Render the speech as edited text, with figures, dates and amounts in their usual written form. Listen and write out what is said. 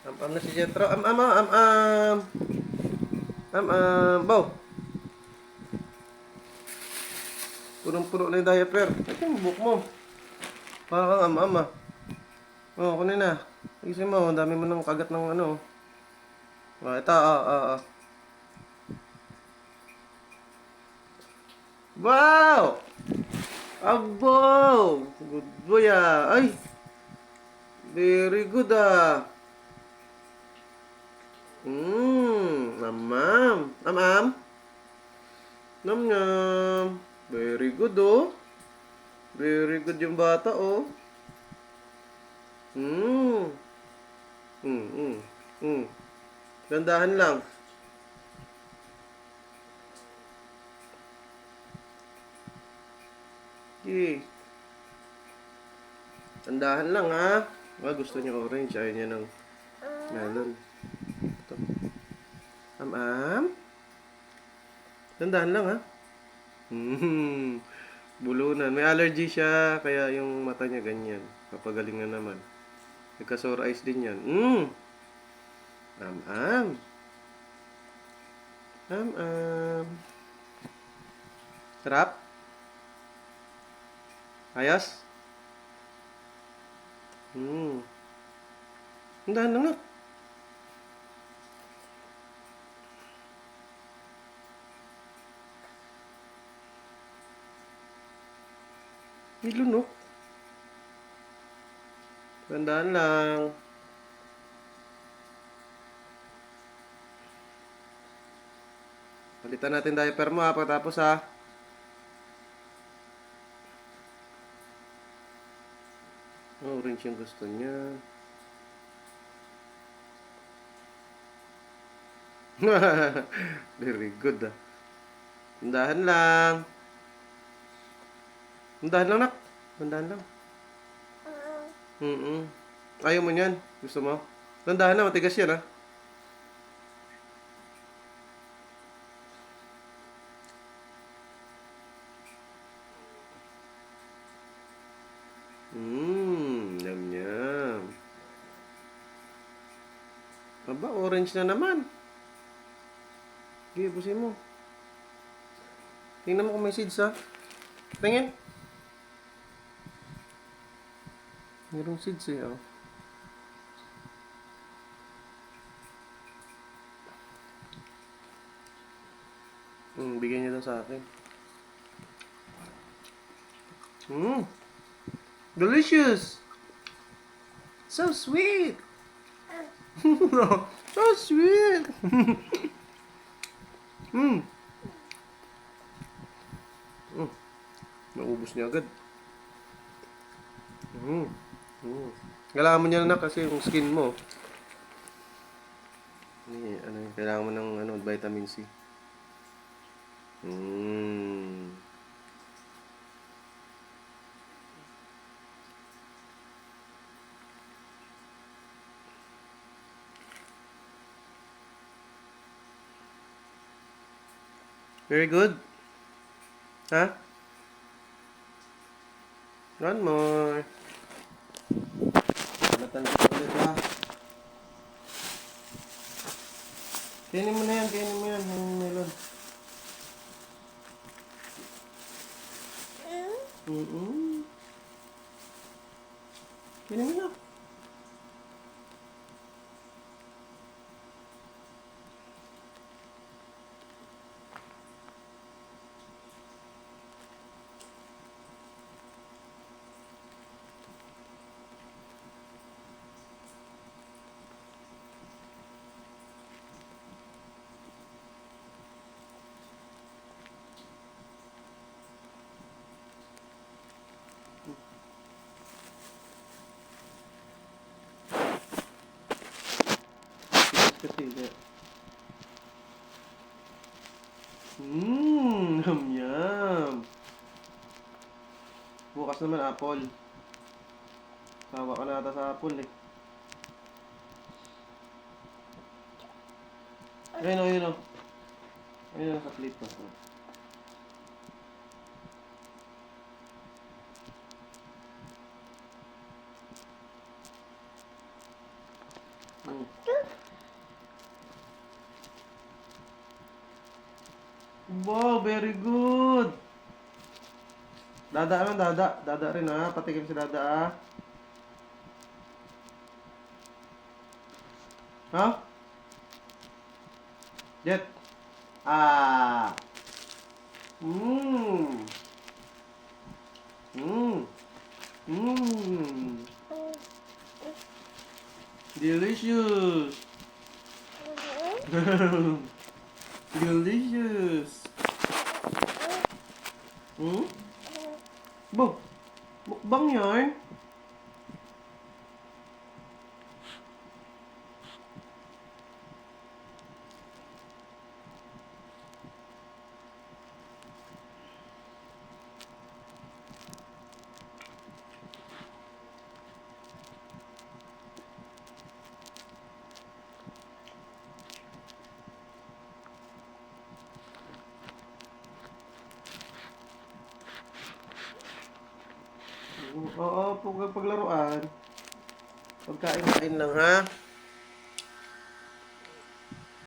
Am-am na si Jetro. Am-am, am-am. Am-am. Bow. Punong-puno na yung diaper. Ito yung buhok mo. Para kang am-am ah. Oh, kunin na. Isin mo, ang dami mo ng kagat ng ano. Ito, Wow! Abo! Good boy ah. Ay! Very good ah. Amam. Am-am. Nam-nam. Very good oh. Very good yung bata oh. Hmm. Hmm, hmm, hmm. Gandahan lang. Okay. Gandahan lang ha. Gusto niya orange. Ayaw niya ng melon. Ito. Am-am. Gandahan lang ha. Hmm. Bulunan. May allergy siya. Kaya yung mata niya ganyan. Papagaling na naman. Nagka-sore eyes din yan. Am-am. Am-am. Sarap? Ayos? Gandahan lang na. Nilunok. Gandahan lang. Palitan natin diaper mo ha, pagkatapos ha. Orange yung gusto niya. Very good ah. Dahan lang. Dahan lang nak. Dahan lang. Ayaw mo niyan. Gusto mo? Dahan lang, matigas yan ah. Yum yum. Aba, orange na naman. Sige, busin mo. Tingnan mo kung may seeds ha. Tingin. Mayroong seeds eh oh. Bigyan niya daw sa akin. Delicious! So sweet! So sweet! Naubos niya agad. Kailangan mo niya na kasi yung skin mo. Kailangan mo ng vitamin C. Very good. Ha? One more. Matalas ulit ha. Kainin mo na yan, kainin mo yan. Yung melon. Kainin mo na. Kasi yum yum. Bukas naman apple. Sawa ka na ata sa apple eh. Ayun o, ayun o. Ayun o sa plate pa. Mm. Wow, very good. Dada naman, dada. Dada rin ha. Patikim si dada ha. Ha? Jet. Ah. Mmm. Mmm. Mmm. Delicious. Delicious. Hmm? Bo, mukbang yarn. Oo, paglaruan. Pagkain-kain lang ha.